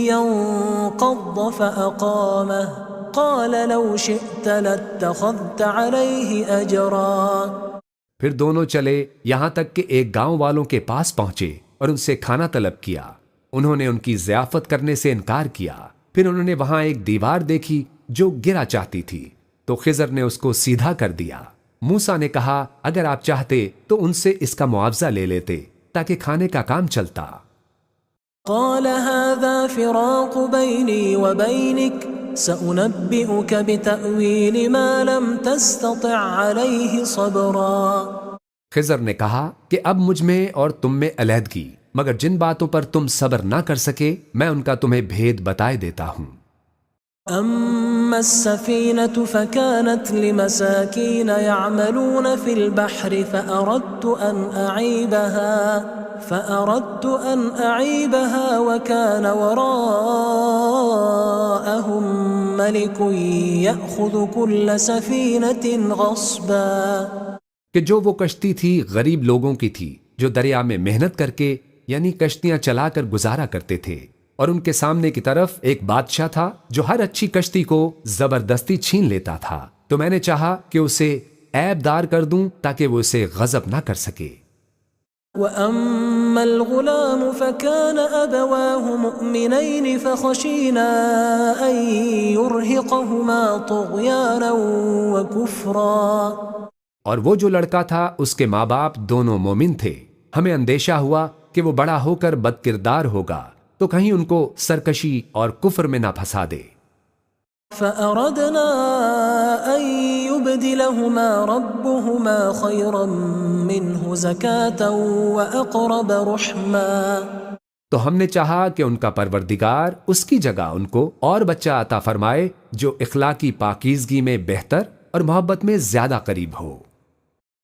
ينقض فأقامه قال لو شئت لاتخذت عليه أجرا پھر دونوں چلے یہاں تک کہ ایک گاؤں والوں کے پاس پہنچے اور ان سے کھانا طلب کیا۔ انہوں نے ان کی ضیافت کرنے سے انکار کیا۔ پھر انہوں نے وہاں ایک دیوار دیکھی جو گرا چاہتی تھی تو خضر نے اس کو سیدھا کر دیا۔ موسیٰ نے کہا اگر آپ چاہتے تو ان سے اس کا معاوضہ لے لیتے تاکہ کھانے کا کام چلتا۔ قال هذا فراق بيني وبينك سأنبئك بتأويل ما لم تستطع عليه صبرا خضر نے کہا کہ اب مجھ میں اور تم میں علیحدگی، مگر جن باتوں پر تم صبر نہ کر سکے میں ان کا تمہیں بھید بتائے دیتا ہوں۔ أما السفينة فكانت لمساكين يعملون في البحر فأردت أن أعيبها وكان وراءهم ملك يأخذ كل سفينة غصبا کہ جو وہ کشتی تھی غریب لوگوں کی تھی جو دریا میں محنت کر کے یعنی کشتیاں چلا کر گزارا کرتے تھے، اور ان کے سامنے کی طرف ایک بادشاہ تھا جو ہر اچھی کشتی کو زبردستی چھین لیتا تھا، تو میں نے چاہا کہ اسے عیب دار کر دوں تاکہ وہ اسے غضب نہ کر سکے۔ وَأَمَّا الْغُلَامُ فَكَانَ أَبَوَاهُ مُؤْمِنَيْنِ فَخَشِينَا أَن يُرْهِقَهُمَا طُغْيَانًا وَكُفْرًا اور وہ جو لڑکا تھا اس کے ماں باپ دونوں مومن تھے، ہمیں اندیشہ ہوا کہ وہ بڑا ہو کر بد کردار ہوگا تو کہیں ان کو سرکشی اور کفر میں نہ پھنسا دے۔ فأردنا أن يبدلهما ربهما خيرا منه زكاة وأقرب رحما، تو ہم نے چاہا کہ ان کا پروردگار اس کی جگہ ان کو اور بچہ عطا فرمائے جو اخلاقی پاکیزگی میں بہتر اور محبت میں زیادہ قریب ہو۔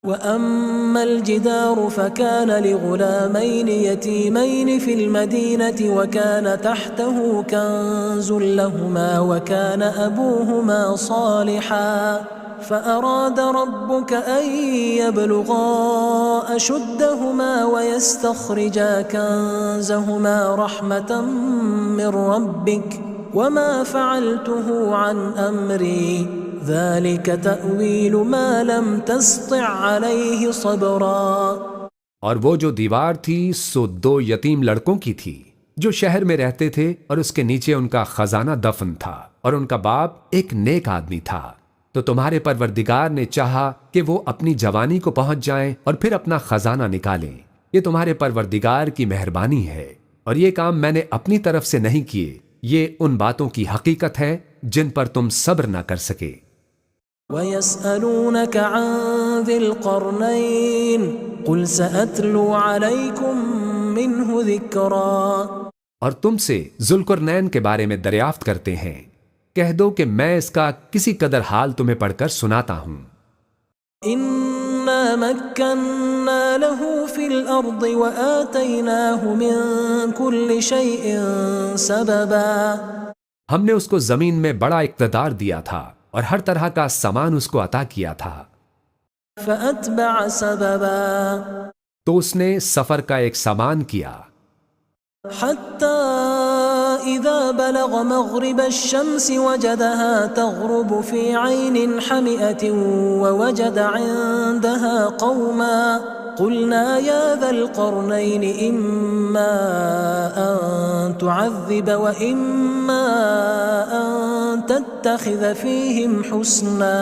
وأما الجدار فكان لغلامين يتيمين في المدينة وكان تحته كنز لهما وكان أبوهما صالحا فأراد ربك أن يبلغا أشدهما ويستخرجا كنزهما رحمة من ربك وما فعلته عن أمري ذلك تأويل ما لم تسطع عليه صبرا۔ اور وہ جو دیوار تھی سو 2 یتیم لڑکوں کی تھی جو شہر میں رہتے تھے، اور اس کے نیچے ان کا خزانہ دفن تھا، اور ان کا باپ ایک نیک آدمی تھا۔ تو تمہارے پروردگار نے چاہا کہ وہ اپنی جوانی کو پہنچ جائیں اور پھر اپنا خزانہ نکالیں۔ یہ تمہارے پروردگار کی مہربانی ہے، اور یہ کام میں نے اپنی طرف سے نہیں کیے، یہ ان باتوں کی حقیقت ہے جن پر تم صبر نہ کر سکے۔ وَيَسْأَلُونَكَ عَنْ ذِي الْقَرْنَيْنِ قُلْ سَأَتْلُو عَلَيْكُمْ مِنْهُ ذِكْرًا، اور تم سے ذوالقرنین کے بارے میں دریافت کرتے ہیں، کہہ دو کہ میں اس کا کسی قدر حال تمہیں پڑھ کر سناتا ہوں۔ إِنَّا مَكَّنَّا لَهُ فِي الْأَرْضِ وَآتَيْنَاهُ مِنْ كُلِّ شَيْءٍ سَبَبًا، ہم نے اس کو زمین میں بڑا اقتدار دیا تھا اور ہر طرح کا سامان اس کو عطا کیا تھا۔ فَأَتْبَعَ سَبَبًا، تو اس نے سفر کا ایک سامان کیا، حَتَّى إِذَا بَلَغَ مَغْرِبَ الشَّمْسِ وَجَدَهَا تَغْرُبُ فِي عَيْنٍ حَمِئَةٍ وَوَجَدَ عِندَهَا قَوْمًا قُلْنَا يَا ذَا الْقَرْنَيْنِ إِمَّا أَن تُعَذِّبَ وَإِمَّا أَن تَتَّخِذَ فِيهِمْ حُسْنًا،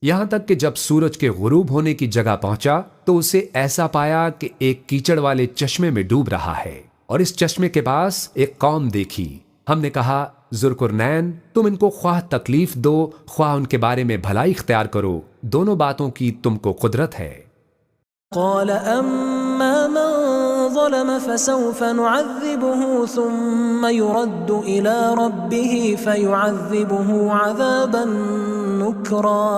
یہاں تک کہ جب سورج کے غروب ہونے کی جگہ پہنچا تو اسے ایسا پایا کہ ایک کیچڑ والے چشمے میں ڈوب رہا ہے، اور اس چشمے کے پاس ایک قوم دیکھی۔ ہم نے کہا ذوالقرنین تم ان کو خواہ تکلیف دو خواہ ان کے بارے میں بھلائی اختیار کرو، دونوں باتوں کی تم کو قدرت ہے۔ قال أما من ظلم فسوف نعذبه ثم يرد إلى ربه فيعذبه عذابا نكرا،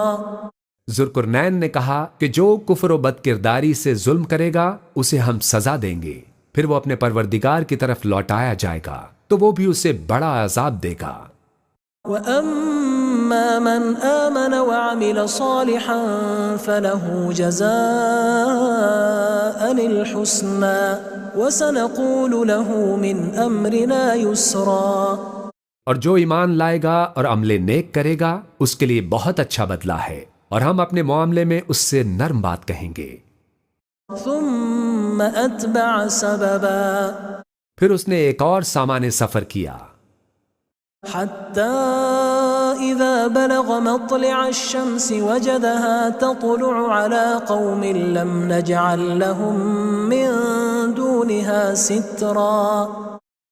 ذوالقرنین نے کہا کہ جو کفر و بد کرداری سے ظلم کرے گا اسے ہم سزا دیں گے، پھر وہ اپنے پروردگار کی طرف لوٹایا جائے گا تو وہ بھی اسے بڑا عذاب دے گا۔ وَأَمَّا مَنْ آمَنَ وَعَمِلَ صَالِحًا فَلَهُ جَزَاءً الْحُسْنَى وَسَنَقُولُ لَهُ مِنْ أَمْرِنَا يُسْرًا، اور جو ایمان لائے گا اور عمل نیک کرے گا اس کے لیے بہت اچھا بدلہ ہے، اور ہم اپنے معاملے میں اس سے نرم بات کہیں گے۔ ثُمَّ أَتْبَعَ سَبَبًا، پھر اس نے ایک اور سامان سفر کیا، حَتَّى إِذَا بَلَغَ مَطْلِعَ الشَّمْسِ وَجَدَهَا تَطْلُعُ عَلَى قَوْمٍ لَمْ نَجْعَلْ لَهُم مِّن دُونِهَا سِتْرًا،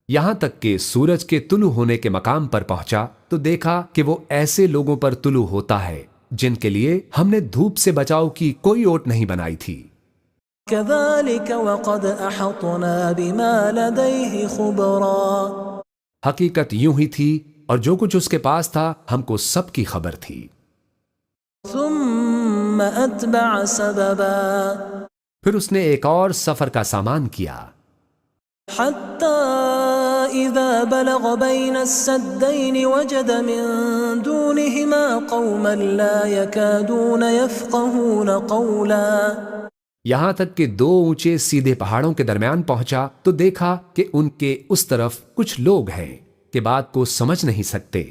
یہاں تک کہ سورج کے طلوع ہونے کے مقام پر پہنچا تو دیکھا کہ وہ ایسے لوگوں پر طلوع ہوتا ہے جن کے لیے ہم نے دھوپ سے بچاؤ کی کوئی اوٹ نہیں بنائی تھی۔ كَذَلِكَ وَقَدْ أَحَطْنَا بِمَا لَدَيْهِ خُبْرًا، حقیقت یوں ہی تھی اور جو کچھ اس کے پاس تھا ہم کو سب کی خبر تھی۔ ثُمَّ أَتْبَعَ سَبَبًا، پھر اس نے ایک اور سفر کا سامان کیا، حَتَّى إِذَا بَلَغَ بَيْنَ السَّدَّيْنِ وَجَدَ مِن دُونِهِمَا قَوْمًا لَا يَكَادُونَ يَفْقَهُونَ قَوْلًا، یہاں تک کہ 2 اونچے سیدھے پہاڑوں کے درمیان پہنچا تو دیکھا کہ ان کے اس طرف کچھ لوگ ہیں کہ بات کو سمجھ نہیں سکتے۔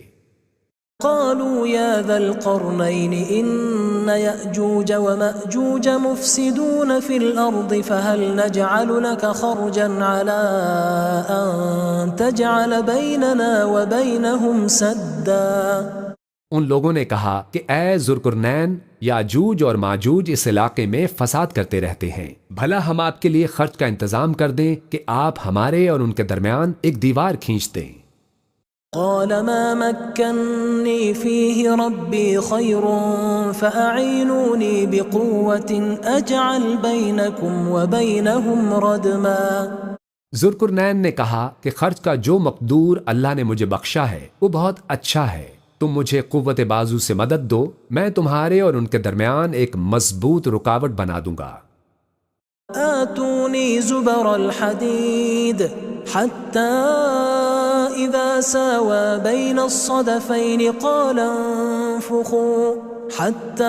قالوا يا ذا القرنين إن يأجوج ومأجوج مفسدون في الأرض فهل نجعل لك خرجا على أن تجعل بيننا وبينهم سدا، ان لوگوں نے کہا کہ اے ذوالقرنین، یاجوج اور ماجوج اس علاقے میں فساد کرتے رہتے ہیں، بھلا ہم آپ کے لیے خرچ کا انتظام کر دیں کہ آپ ہمارے اور ان کے درمیان ایک دیوار کھینچ دیں۔ قال ما مكنني فيه ربي خير فأعينوني بقوة أجعل بينكم وبينهم ردما۔ ذوالقرنین نے کہا کہ خرچ کا جو مقدور اللہ نے مجھے بخشا ہے وہ بہت اچھا ہے، تم مجھے قوت بازو سے مدد دو، میں تمہارے اور ان کے درمیان ایک مضبوط رکاوٹ بنا دوں گا۔ آتوني زبر الحديد حتى إذا ساوى بين الصدفين قال انفخوا حتى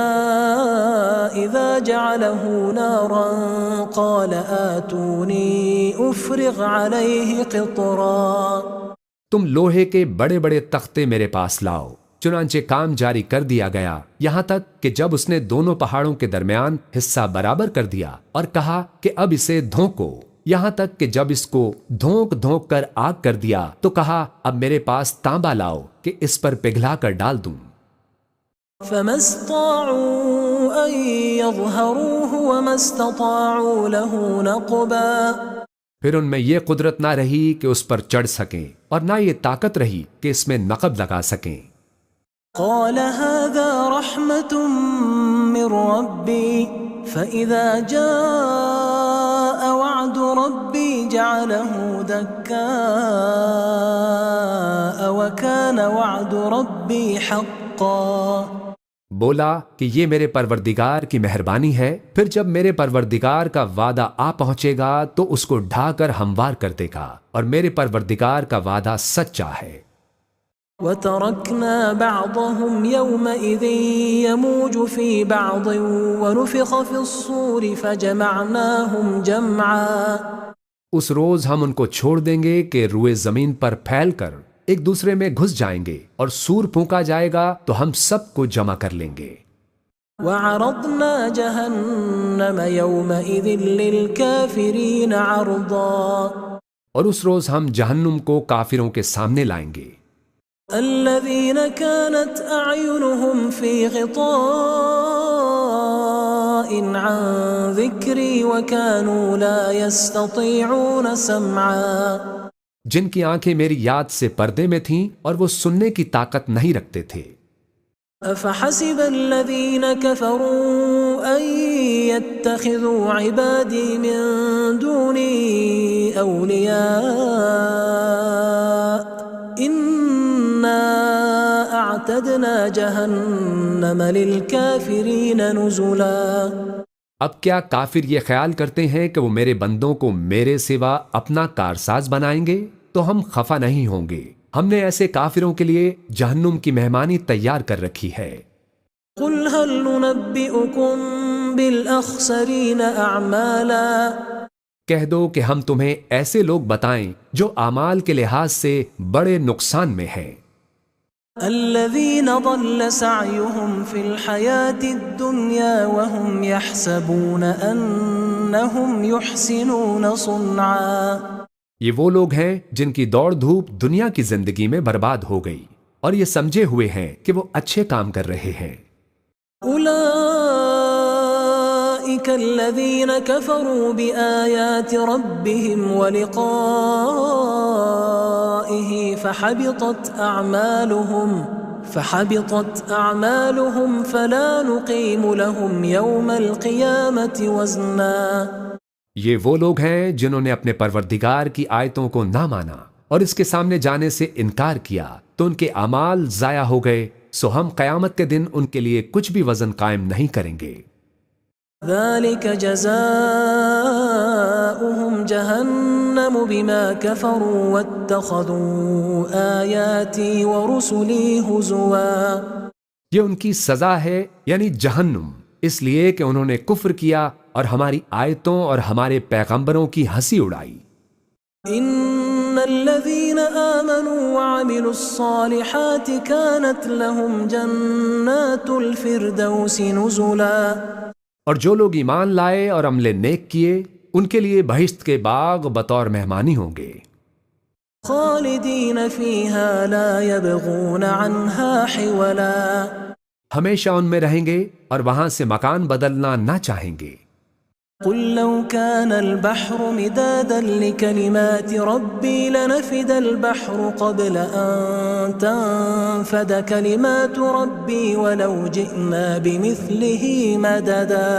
إذا جعله نارا قال آتوني أفرغ عليه قطرا۔ تم لوہے کے بڑے بڑے تختے میرے پاس لاؤ۔ چنانچہ کام جاری کر دیا گیا، یہاں تک کہ جب اس نے دونوں پہاڑوں کے درمیان حصہ برابر کر دیا اور کہا کہ اب اسے دھونکو، یہاں تک کہ جب اس کو دھونک دھونک کر آگ کر دیا تو کہا اب میرے پاس تانبا لاؤ کہ اس پر پگھلا کر ڈال دوں۔ فما استطاعوا أن يظهروه وما استطاعوا له نقبا۔ پھر ان میں یہ قدرت نہ رہی کہ اس پر چڑھ سکیں اور نہ یہ طاقت رہی کہ اس میں نقب لگا سکیں۔ قال هذا رحمة من ربي فإذا جاء وعد ربي جعله دكاء وكان وعد ربي حقا۔ بولا کہ یہ میرے پروردگار کی مہربانی ہے، پھر جب میرے پروردگار کا وعدہ آ پہنچے گا تو اس کو ڈھا کر ہموار کر دے گا، اور میرے پروردگار کا وعدہ سچا ہے۔ وَتَرَكْنَا بَعْضَهُمْ يَوْمَئِذٍ يَمُوجُ فِي بَعْضٍ وَنُفِخَ فِي الصُّورِ فَجَمَعْنَاهُمْ جَمْعًا۔ اس روز ہم ان کو چھوڑ دیں گے کہ روئے زمین پر پھیل کر ایک دوسرے میں گھس جائیں گے، اور سور پھونکا جائے گا تو ہم سب کو جمع کر لیں گے۔ وَعَرَضْنَا جَهَنَّمَ يَوْمَئِذٍ لِلْكَافِرِينَ عَرْضًا۔ اور اس روز ہم جہنم کو کافروں کے سامنے لائیں گے۔ الذين كانت أعينهم في غطاء عن ذكري وكانوا لا يستطيعون سمعا۔ جن کی آنکھیں میری یاد سے پردے میں تھیں اور وہ سننے کی طاقت نہیں رکھتے تھے۔ أفحسب الذين كفروا أن يتخذوا عبادي من دوني أولياء إنا أعتدنا جهنم للكافرين نزلا۔ اب کیا کافر یہ خیال کرتے ہیں کہ وہ میرے بندوں کو میرے سوا اپنا کارساز بنائیں گے؟ تو ہم خفا نہیں ہوں گے، ہم نے ایسے کافروں کے لیے جہنم کی مہمانی تیار کر رکھی ہے۔ قل هل ننبئكم بالأخسرين أعمالا۔ کہہ دو کہ ہم تمہیں ایسے لوگ بتائیں جو اعمال کے لحاظ سے بڑے نقصان میں ہیں۔ الذين ضل سعيهم في الحياة الدنيا وهم يحسبون أنهم يحسنون صنعا۔ یہ وہ لوگ ہیں جن کی دوڑ دھوپ دنیا کی زندگی میں برباد ہو گئی اور یہ سمجھے ہوئے ہیں کہ وہ اچھے کام کر رہے ہیں۔ أولئك الذين كفروا بآيات ربهم ولقائه فحبطت أعمالهم فلا نقيم لهم يوم القيامة وزنا۔ یہ وہ لوگ ہیں جنہوں نے اپنے پروردگار کی آیتوں کو نہ مانا اور اس کے سامنے جانے سے انکار کیا تو ان کے اعمال ضائع ہو گئے، سو ہم قیامت کے دن ان کے لیے کچھ بھی وزن قائم نہیں کریں گے۔ ذلك جزاؤهم جهنم بما كفروا واتخذوا آياتي ورسلي هزوا۔ یہ ان کی سزا ہے، یعنی جہنم، اس لیے کہ انہوں نے کفر کیا اور ہماری آیتوں اور ہمارے پیغمبروں کی ہنسی اڑائی۔ ان الذين آمنوا وعملوا الصالحات كانت لهم جنات الفردوس نزلا۔ اور جو لوگ ایمان لائے اور عمل نیک کیے ان کے لیے بہشت کے باغ بطور مہمانی ہوں گے۔ خالدين فيها لا يبغون عنها حولا ہمیشہ ان میں رہیں گے اور وہاں سے مکان بدلنا نہ چاہیں گے۔ قل لو كان البحر مدادا لكلمات ربي لنفد البحر قبل أن تنفد كلمات ربي ولو جئنا بمثله مددا۔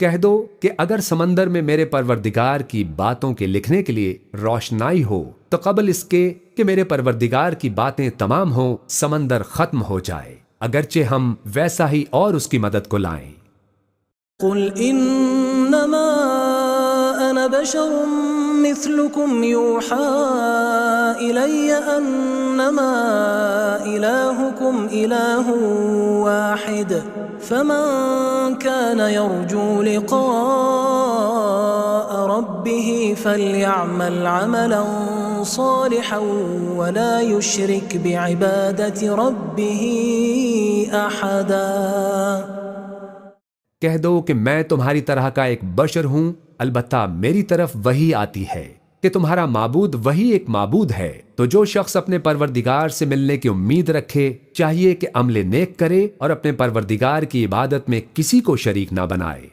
کہہ دو کہ اگر سمندر میں میرے پروردگار کی باتوں کے لکھنے کے لیے روشنائی ہو تو قبل اس کے کہ میرے پروردگار کی باتیں تمام ہوں سمندر ختم ہو جائے، اگرچہ ہم ویسا ہی اور اس کی مدد کو لائیں۔ قل انما انا بشر مثلكم يوحى الي انما الهكم اله واحد فمن كان يرجو لقاء ربه فليعمل عملا صالحا ولا يشرك بعبادة ربه احدا۔ کہہ دو کہ میں تمہاری طرح کا ایک بشر ہوں، البتہ میری طرف وحی آتی ہے کہ تمہارا معبود وہی ایک معبود ہے، تو جو شخص اپنے پروردگار سے ملنے کی امید رکھے چاہیے کہ عمل نیک کرے اور اپنے پروردگار کی عبادت میں کسی کو شریک نہ بنائے۔